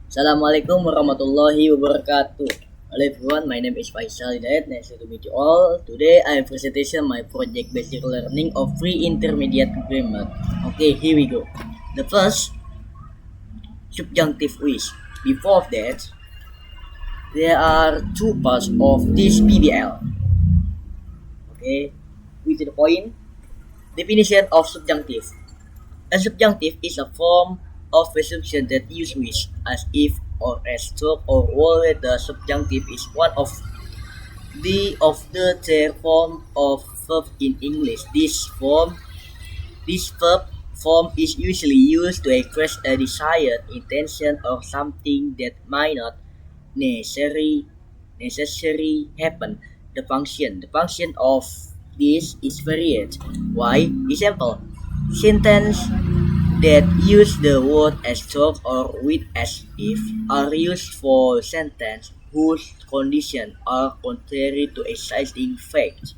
Assalamualaikum warahmatullahi wabarakatuh. Hello everyone, my name is Faisal Hidayat. Nice to meet you all. Today I am presentation my project basic learning of pre-intermediate grammar. Okay, here we go. The first, subjunctive wish. Before that, there are two parts of this PBL. Okay, with the point. Definition of subjunctive. A subjunctive is a form of presumption that use which, as if or as though or whether the subjunctive is one of the third form of verb in English. This verb form is usually used to express a desired intention or something that might not necessary happen. The function of this is varied. Why? Example: sentence that use the word as though or with as if are used for sentences whose conditions are contrary to existing facts.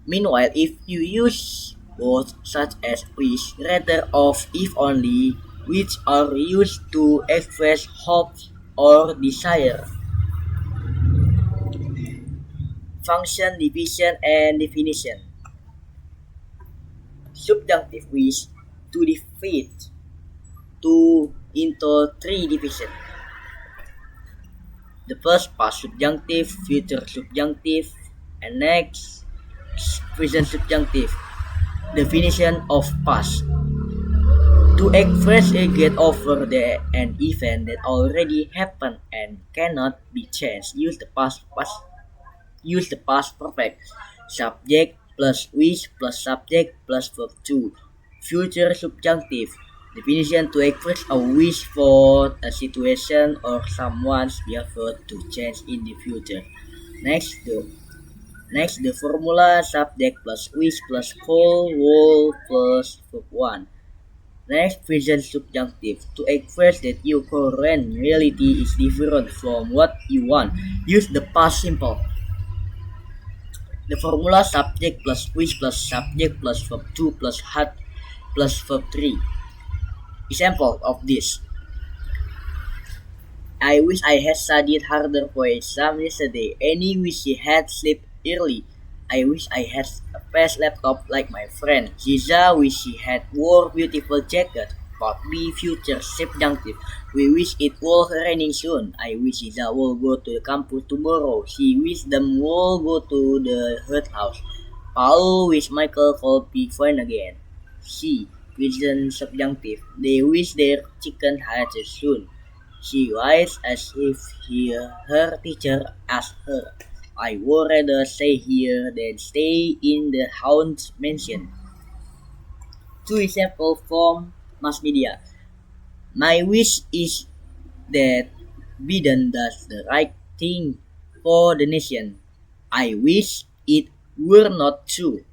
Meanwhile, if you use words such as wish rather of if only, which are used to express hopes or desire. Function, division, and definition. Subjunctive wish to defeat to into three divisions. The first past subjunctive, future subjunctive, and next present subjunctive. Definition of past: to express a get over an event that already happened and cannot be changed. Use the past perfect. Subject plus wish plus subject plus verb to. Future subjunctive. Definition: to express a wish for a situation or someone's behavior to change in the future. Next, the formula subject plus wish plus whole plus verb 1. Next, present subjunctive. To express that your current reality is different from what you want, use the past simple. The formula subject plus wish plus subject plus verb 2 plus had plus verb 3. Example of this: I wish I had studied harder for exam yesterday. Annie wish she had slept early. I wish I had a fast laptop like my friend. Ziza wish she had wore beautiful jacket. Part B, future subjunctive. We wish it was raining soon. I wish Ziza will go to the campus tomorrow. She wish them will go to the hut house. Paul wish Michael could be fine again. C, present subjunctive. They wish their chicken hatched soon. She writes as if her teacher asked her. I would rather stay here than stay in the haunted mansion. Two example from mass media. My wish is that Biden does the right thing for the nation. I wish it were not true.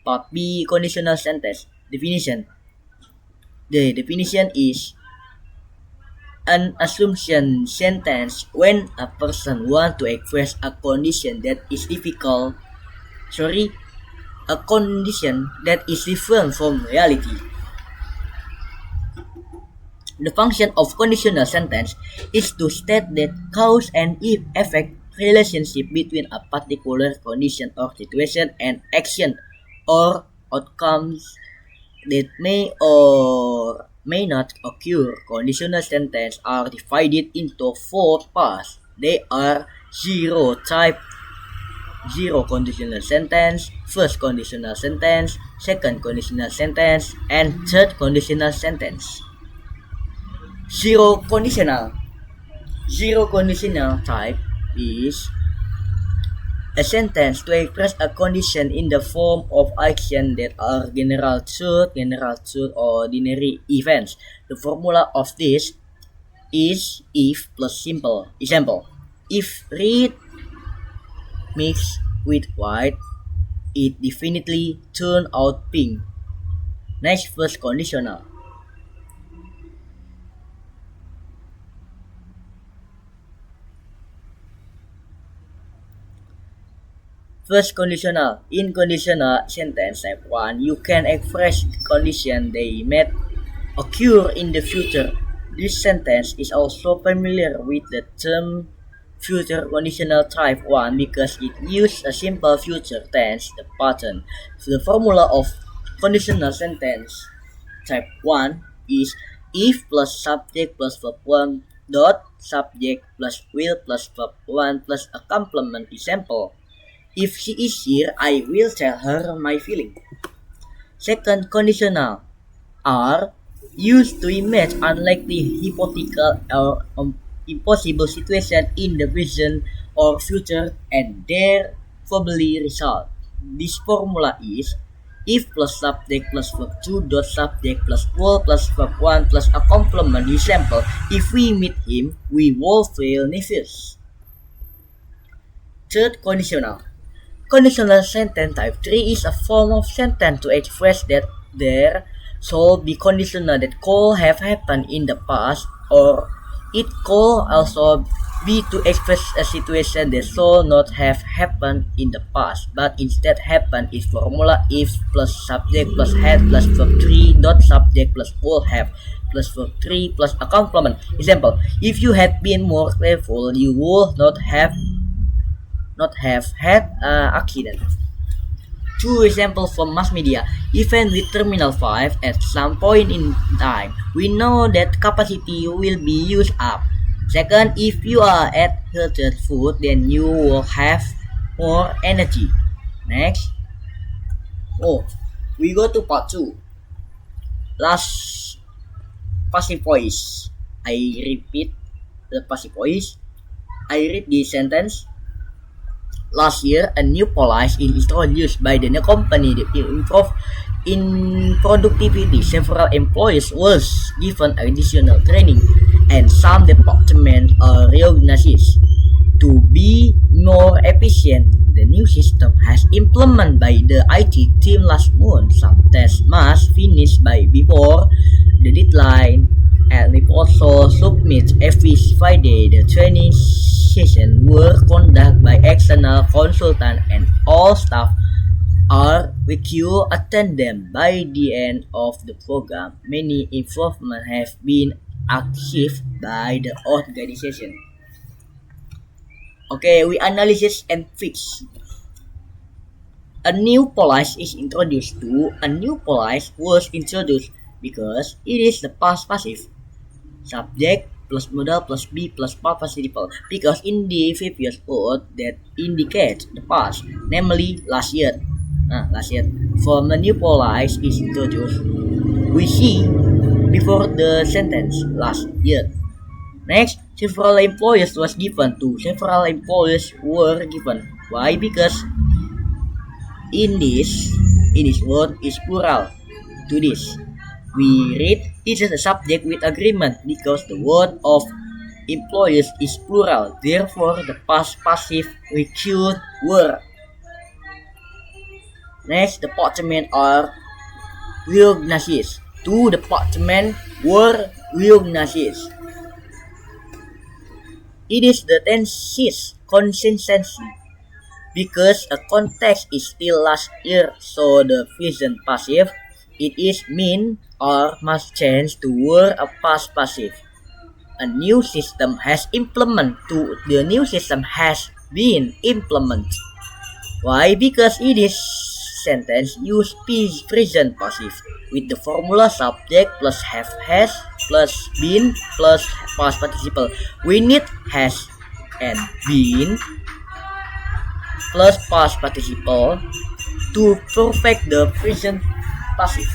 Part B, conditional sentence. Definition. The definition is an assumption sentence when a person wants to express a condition that is a condition that is different from reality. The function of conditional sentence is to state that cause and effect relationship between a particular condition or situation and action or outcomes that may or may not occur. Conditional sentences are divided into four parts. They are zero conditional sentence, first conditional sentence, second conditional sentence, and third conditional sentence. Zero conditional. Zero conditional type is a sentence to express a condition in the form of action that are general truth, or ordinary events. The formula of this is if plus simple. Example: if red mixed with white, it definitely turn out pink. Next, first conditional. First conditional. In conditional sentence type 1, you can express condition they met occur in the future. This sentence is also familiar with the term future conditional type 1 because it uses a simple future tense the pattern. So the formula of conditional sentence type 1 is if plus subject plus verb 1 dot subject plus will plus verb 1 plus a complement example. If she is here, I will tell her my feeling. Second conditional are used to image unlikely, hypothetical, or impossible situation in the present or future and their probably result. This formula is if plus subject plus verb 2 dot subject plus will plus verb 1 plus a complement. Example, if we meet him, we will feel nervous. Third conditional. Conditional sentence type 3 is a form of sentence to express that there should be conditional that could have happened in the past, or it could also be to express a situation that should not have happened in the past, but instead happened is formula if plus subject plus had plus verb 3 dot subject plus would have plus verb 3 plus a complement. Example, if you had been more careful, you would not have had an accident. Two examples from mass media. Even with Terminal 5, at some point in time, we know that capacity will be used up. Second, if you are at healthier food, then you will have more energy. Next. We go to part 2. Last passive voice. I repeat the passive voice. I read the sentence. Last year, a new policy is introduced by the new company that will improve in productivity. Several employees was given additional training, and some departments are reorganized. To be more efficient, the new system has implemented by the IT team last month. Some tests must finish by before the deadline, and reports also submit every Friday. The training sessions were conducted by external consultants, and all staff are required to attend them. By the end of the program, many improvements have been achieved by the organization. Okay, we analyze and fix. A new policy is introduced to. A new policy was introduced because it is the past passive. Subject plus modal plus be plus past participle, because in the previous word that indicates the past, namely last year. From the new policy is introduced, we see before the sentence last year. Next, several employees was given to. Several employees were given. Why? Because in this word is plural. To this, we read it is a subject with agreement because the word of employees is plural. Therefore, the past passive required were. Next, department are reorganized. Two departments were reorganized. It is the tenses consistency because a context is still last year, so the present passive it is mean or must change to word a past passive. A new system has implemented. The new system has been implemented. Why? Because it is sentence use present passive with the formula subject plus have has plus been plus past participle. We need has and been plus past participle to perfect the present passive.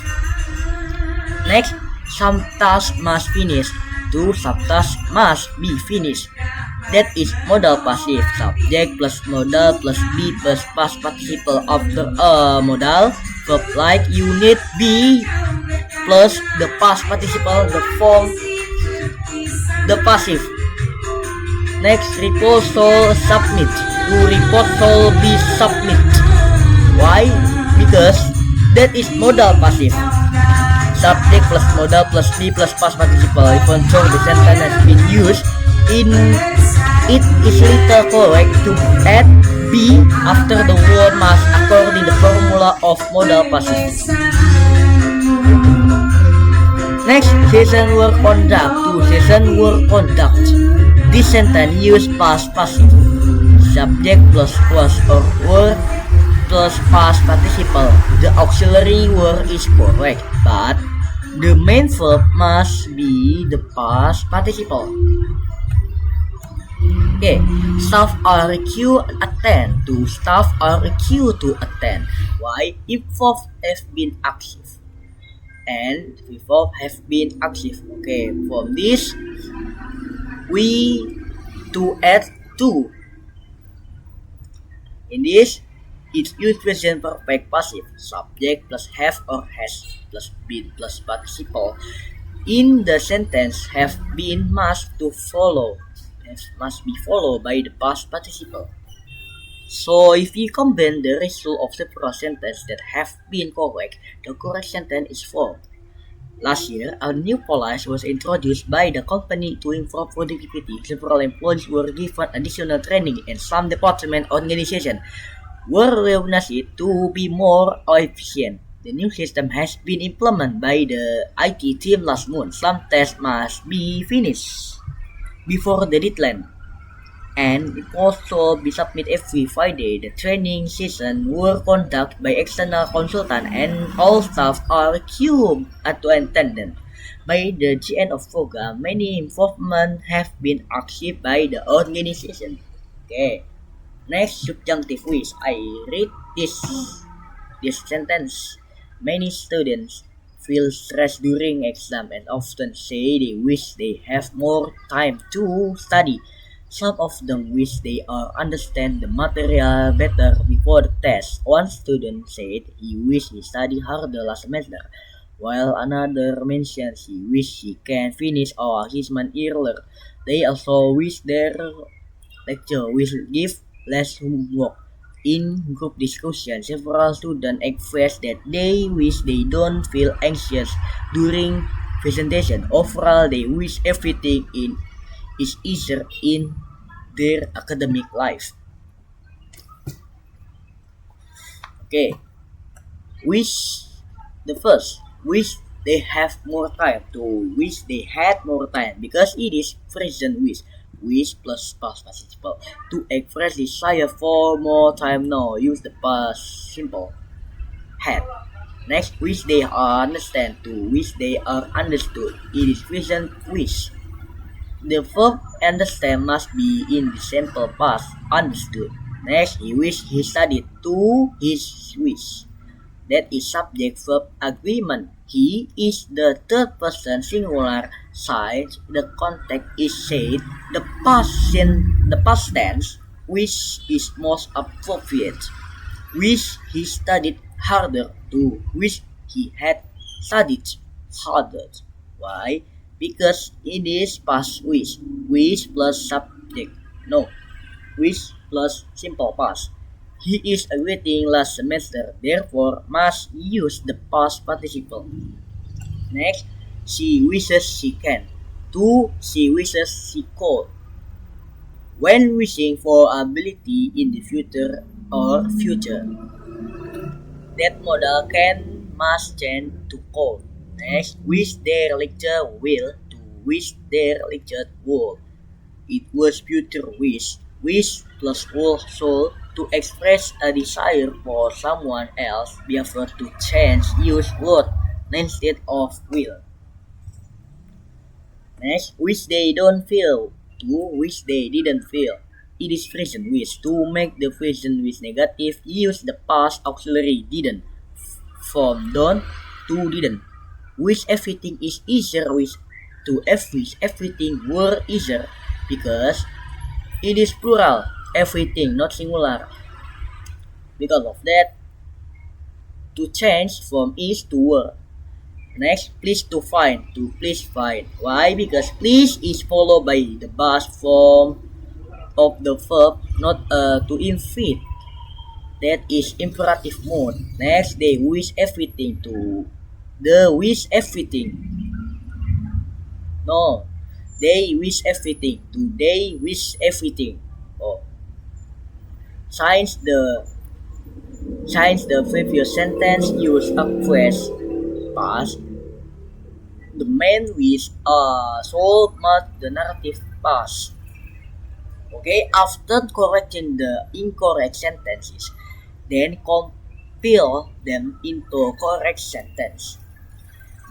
Next, some task must finish. Two subtasks must be finished. That is modal passive. Subject plus modal plus be plus past participle after a modal verb like you need be plus the past participle the form the passive. Next, report shall submit. To report shall be submit. Why? Because that is modal passive. Subject plus modal plus be plus past participle. Even though the sentence has been used in it is little correct to add be after the word must according the formula of modal passive. Next, Next, season were conduct. To season were conduct. This sentence use past passive. Subject plus was or were plus past participle. The auxiliary word is correct, but the main verb must be the past participle. Okay, staff are required to attend. To staff are required to attend. Why? If verb have been active and the verb have been active. Okay, from this we to add to. In this, it's use present perfect passive. Subject plus have or has plus been plus participle. In the sentence, have been must to follow. Must be followed by the past participle. So if we combine the result of several sentences that have been correct, the correct sentence is formed. Last year, a new policy was introduced by the company to improve productivity. Several employees were given additional training, and some department organizations were reorganized to be more efficient. The new system has been implemented by the IT team last month. Some tests must be finished before the deadline, and it also be submitted every Friday. The training session were conducted by external consultant, and all staff are required to attend them. By the end of program, many improvements have been achieved by the organization. Okay, next subjunctive quiz. I read this sentence. Many students feel stressed during exam and often say they wish they have more time to study. Some of them wish they understand the material better before the test. One student said he wished he studied harder last semester, while another mentioned he wished he can finish our assignment earlier. They also wish their lecture will give less homework. In group discussion, several students expressed that they wish they don't feel anxious during presentation. Overall, they wish everything is easier in their academic life. Okay, wish the first wish they have more time. To wish they had more time because it is present wish plus past participle. To express desire for more time now, use the past simple had. Next, wish they are understand. To wish they are understood, it is present wish. The verb understand must be in the simple past understood. Next, he wished he studied. To his wish. That is subject verb agreement. He is the third person singular since the context is said. The past tense which is most appropriate. Wish he studied harder. To wish he had studied harder. Why? Because it is past wish. Wish plus subject. No. Wish plus simple past. He is awaiting last semester, therefore must use the past participle. Next, she wishes she can. To she wishes she could. When wishing for ability in the future or future, that modal can must change to could. Next, wish their lecture will. To wish their lecture would. It was future wish. Wish plus will soul. To express a desire for someone else, behavior to change, use would instead of will. Next, wish they don't feel. To wish they didn't feel. It is present wish. To make the present wish negative, use the past auxiliary didn't. From don't to didn't. Wish everything is easier. Wish to wish everything were easier because it is plural. Everything, not singular. Because of that, to change from is to were. Next, please to find. To please find. Why? Because please is followed by the past form of the verb, not to invite. That is imperative mode. Next, they wish everything. To the wish everything. No, they wish everything. To they wish everything. Oh. Since the previous sentence use a phrase past, the main wish solve much the narrative past. Okay, after correcting the incorrect sentences, then compile them into correct sentence.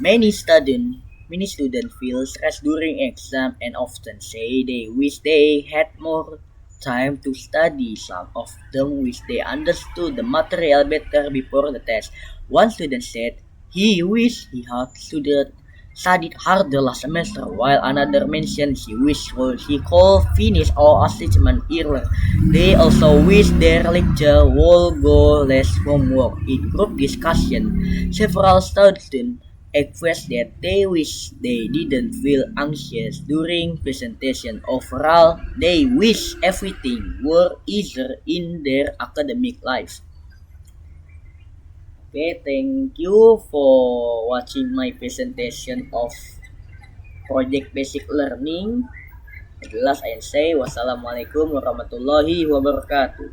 Many students many students feel stressed during exam and often say they wish they had more time to study. Some of them wish they understood the material better before the test. One student said he wished he had studied harder last semester, while another mentioned he wished he could finish all assignment earlier. They also wish their lecture would go less homework. In group discussion, several students expressed that they wish they didn't feel anxious during presentation. Overall, they wish everything were easier in their academic life. Okay, thank you for watching my presentation of project basic learning. At last I say wassalamualaikum warahmatullahi wabarakatuh.